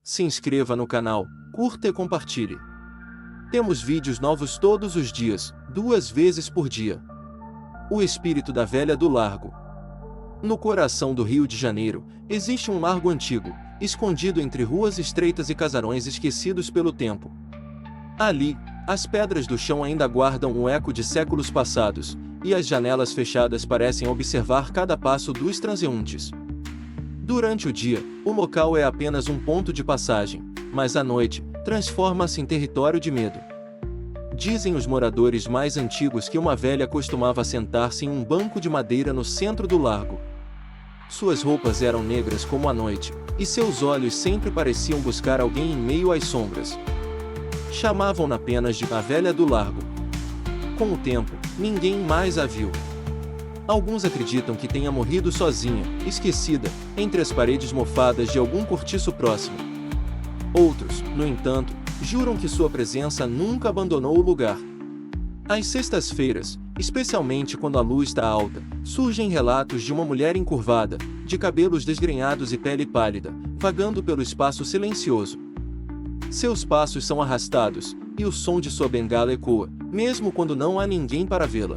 se inscreva no canal, curta e compartilhe. Temos vídeos novos todos os dias, 2 vezes por dia. O espírito da velha do largo. No coração do Rio de Janeiro, existe um largo antigo, escondido entre ruas estreitas e casarões esquecidos pelo tempo. Ali, as pedras do chão ainda guardam um eco de séculos passados, e as janelas fechadas parecem observar cada passo dos transeuntes. Durante o dia, o local é apenas um ponto de passagem, mas à noite, transforma-se em território de medo. Dizem os moradores mais antigos que uma velha costumava sentar-se em um banco de madeira no centro do largo. Suas roupas eram negras como a noite, e seus olhos sempre pareciam buscar alguém em meio às sombras. Chamavam-na apenas de a velha do largo. Com o tempo, ninguém mais a viu. Alguns acreditam que tenha morrido sozinha, esquecida, entre as paredes mofadas de algum cortiço próximo. Outros, no entanto, juram que sua presença nunca abandonou o lugar. Às sextas-feiras, especialmente quando a luz está alta, surgem relatos de uma mulher encurvada, de cabelos desgrenhados e pele pálida, vagando pelo espaço silencioso. Seus passos são arrastados, e o som de sua bengala ecoa, mesmo quando não há ninguém para vê-la.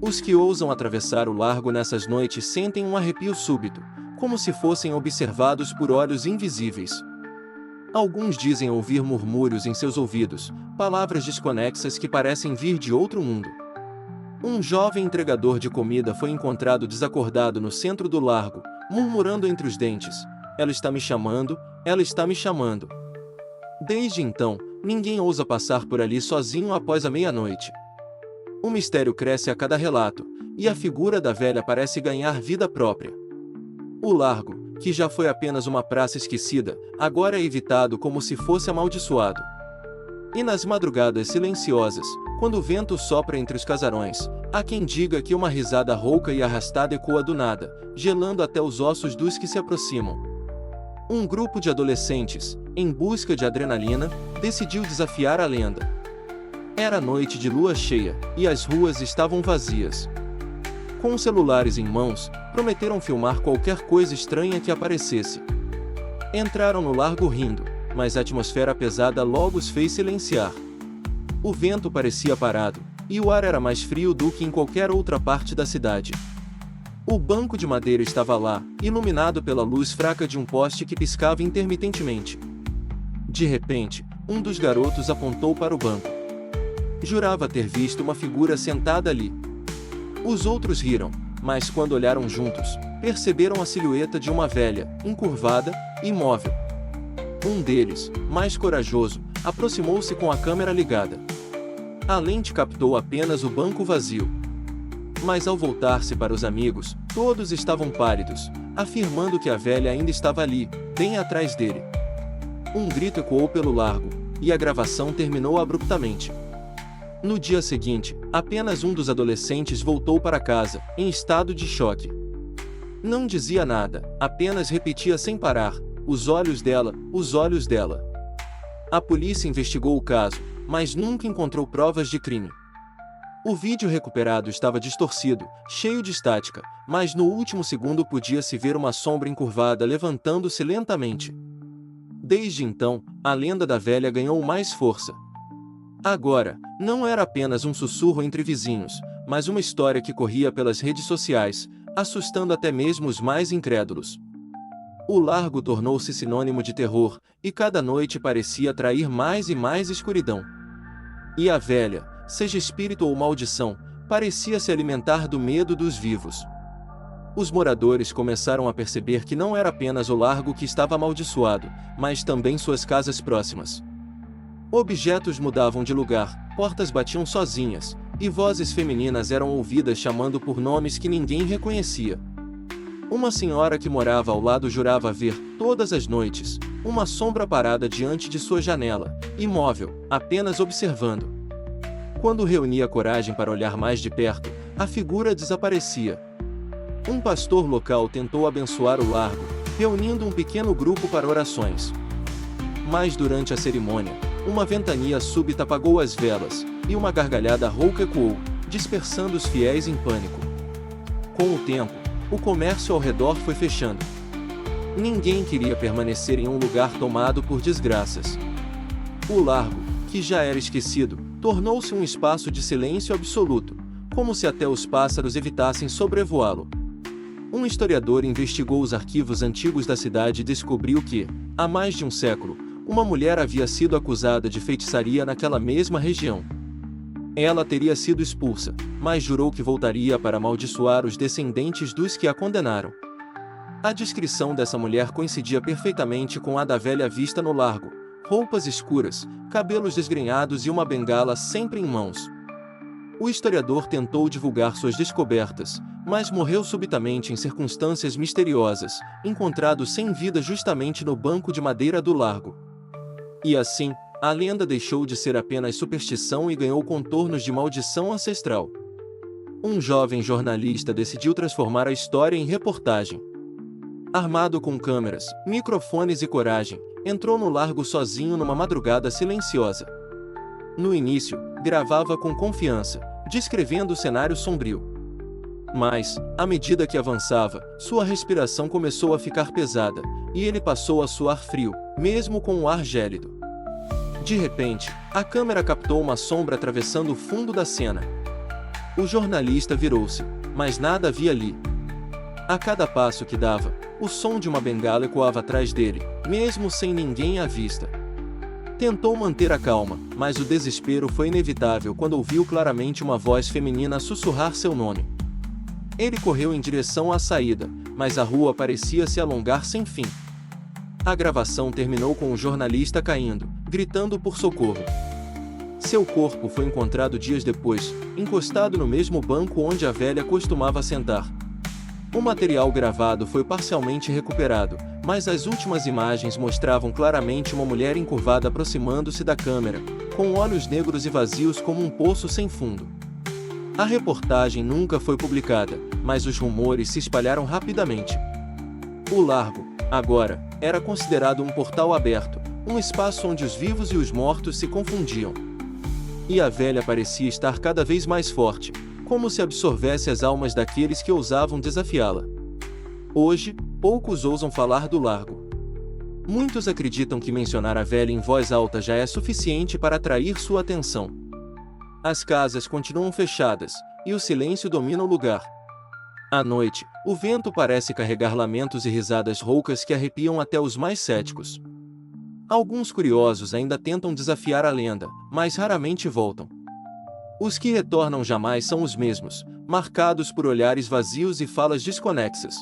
Os que ousam atravessar o largo nessas noites sentem um arrepio súbito, como se fossem observados por olhos invisíveis. Alguns dizem ouvir murmúrios em seus ouvidos, palavras desconexas que parecem vir de outro mundo. Um jovem entregador de comida foi encontrado desacordado no centro do largo, murmurando entre os dentes: "Ela está me chamando, ela está me chamando." Desde então, ninguém ousa passar por ali sozinho após a meia-noite. O mistério cresce a cada relato, e a figura da velha parece ganhar vida própria. O largo, que já foi apenas uma praça esquecida, agora é evitado como se fosse amaldiçoado. E nas madrugadas silenciosas, quando o vento sopra entre os casarões, há quem diga que uma risada rouca e arrastada ecoa do nada, gelando até os ossos dos que se aproximam. Um grupo de adolescentes, em busca de adrenalina, decidiu desafiar a lenda. Era noite de lua cheia, e as ruas estavam vazias. Com os celulares em mãos, prometeram filmar qualquer coisa estranha que aparecesse. Entraram no largo rindo, mas a atmosfera pesada logo os fez silenciar. O vento parecia parado, e o ar era mais frio do que em qualquer outra parte da cidade. O banco de madeira estava lá, iluminado pela luz fraca de um poste que piscava intermitentemente. De repente, um dos garotos apontou para o banco. Jurava ter visto uma figura sentada ali. Os outros riram, mas quando olharam juntos, perceberam a silhueta de uma velha, encurvada, imóvel. Um deles, mais corajoso, aproximou-se com a câmera ligada. A lente captou apenas o banco vazio. Mas ao voltar-se para os amigos, todos estavam pálidos, afirmando que a velha ainda estava ali, bem atrás dele. Um grito ecoou pelo largo, e a gravação terminou abruptamente. No dia seguinte, apenas um dos adolescentes voltou para casa, em estado de choque. Não dizia nada, apenas repetia sem parar: "Os olhos dela, os olhos dela." A polícia investigou o caso, mas nunca encontrou provas de crime. O vídeo recuperado estava distorcido, cheio de estática, mas no último segundo podia-se ver uma sombra encurvada levantando-se lentamente. Desde então, a lenda da velha ganhou mais força. Agora, não era apenas um sussurro entre vizinhos, mas uma história que corria pelas redes sociais, assustando até mesmo os mais incrédulos. O largo tornou-se sinônimo de terror, e cada noite parecia atrair mais e mais escuridão. E a velha, seja espírito ou maldição, parecia se alimentar do medo dos vivos. Os moradores começaram a perceber que não era apenas o largo que estava amaldiçoado, mas também suas casas próximas. Objetos mudavam de lugar, portas batiam sozinhas, e vozes femininas eram ouvidas chamando por nomes que ninguém reconhecia. Uma senhora que morava ao lado jurava ver, todas as noites, uma sombra parada diante de sua janela, imóvel, apenas observando. Quando reunia coragem para olhar mais de perto, a figura desaparecia. Um pastor local tentou abençoar o largo, reunindo um pequeno grupo para orações. Mas durante a cerimônia, uma ventania súbita apagou as velas, e uma gargalhada rouca ecoou, dispersando os fiéis em pânico. Com o tempo, o comércio ao redor foi fechando. Ninguém queria permanecer em um lugar tomado por desgraças. O largo, que já era esquecido, tornou-se um espaço de silêncio absoluto, como se até os pássaros evitassem sobrevoá-lo. Um historiador investigou os arquivos antigos da cidade e descobriu que, há mais de um século, uma mulher havia sido acusada de feitiçaria naquela mesma região. Ela teria sido expulsa, mas jurou que voltaria para amaldiçoar os descendentes dos que a condenaram. A descrição dessa mulher coincidia perfeitamente com a da velha vista no largo: roupas escuras, cabelos desgrenhados e uma bengala sempre em mãos. O historiador tentou divulgar suas descobertas, mas morreu subitamente em circunstâncias misteriosas, encontrado sem vida justamente no banco de madeira do largo. E assim, a lenda deixou de ser apenas superstição e ganhou contornos de maldição ancestral. Um jovem jornalista decidiu transformar a história em reportagem. Armado com câmeras, microfones e coragem, entrou no largo sozinho numa madrugada silenciosa. No início, gravava com confiança, descrevendo o cenário sombrio. Mas, à medida que avançava, sua respiração começou a ficar pesada, e ele passou a suar frio, mesmo com o ar gélido. De repente, a câmera captou uma sombra atravessando o fundo da cena. O jornalista virou-se, mas nada havia ali. A cada passo que dava, o som de uma bengala ecoava atrás dele, mesmo sem ninguém à vista. Tentou manter a calma, mas o desespero foi inevitável quando ouviu claramente uma voz feminina sussurrar seu nome. Ele correu em direção à saída, mas a rua parecia se alongar sem fim. A gravação terminou com o jornalista caindo, gritando por socorro. Seu corpo foi encontrado dias depois, encostado no mesmo banco onde a velha costumava sentar. O material gravado foi parcialmente recuperado, mas as últimas imagens mostravam claramente uma mulher encurvada aproximando-se da câmera, com olhos negros e vazios como um poço sem fundo. A reportagem nunca foi publicada, mas os rumores se espalharam rapidamente. O largo, agora, era considerado um portal aberto, um espaço onde os vivos e os mortos se confundiam. E a velha parecia estar cada vez mais forte, como se absorvesse as almas daqueles que ousavam desafiá-la. Hoje, poucos ousam falar do largo. Muitos acreditam que mencionar a velha em voz alta já é suficiente para atrair sua atenção. As casas continuam fechadas, e o silêncio domina o lugar. À noite, o vento parece carregar lamentos e risadas roucas que arrepiam até os mais céticos. Alguns curiosos ainda tentam desafiar a lenda, mas raramente voltam. Os que retornam jamais são os mesmos, marcados por olhares vazios e falas desconexas.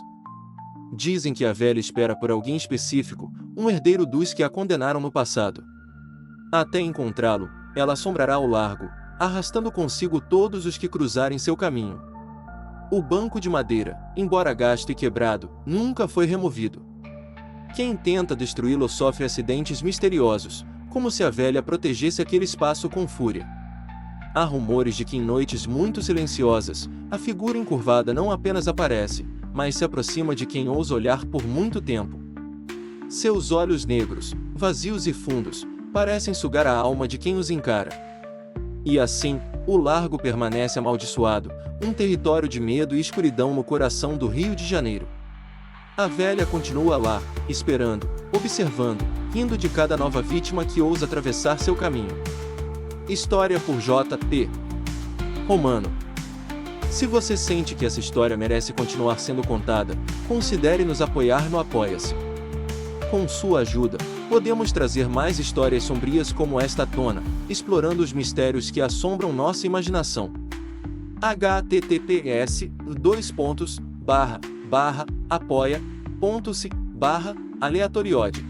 Dizem que a velha espera por alguém específico, um herdeiro dos que a condenaram no passado. Até encontrá-lo, ela assombrará o largo, arrastando consigo todos os que cruzarem seu caminho. O banco de madeira, embora gasto e quebrado, nunca foi removido. Quem tenta destruí-lo sofre acidentes misteriosos, como se a velha protegesse aquele espaço com fúria. Há rumores de que em noites muito silenciosas, a figura encurvada não apenas aparece, mas se aproxima de quem ousa olhar por muito tempo. Seus olhos negros, vazios e fundos, parecem sugar a alma de quem os encara. E assim, o largo permanece amaldiçoado, um território de medo e escuridão no coração do Rio de Janeiro. A velha continua lá, esperando, observando, rindo de cada nova vítima que ousa atravessar seu caminho. História por J.P. Romano. Se você sente que essa história merece continuar sendo contada, considere nos apoiar no Apoia-se. Com sua ajuda, podemos trazer mais histórias sombrias como esta à tona, explorando os mistérios que assombram nossa imaginação. https://apoia.se/aleatoriode.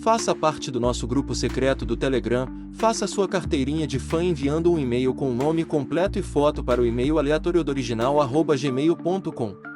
Faça parte do nosso grupo secreto do Telegram, faça sua carteirinha de fã enviando um e-mail com o nome completo e foto para o e-mail aleatoriodoriginal@gmail.com.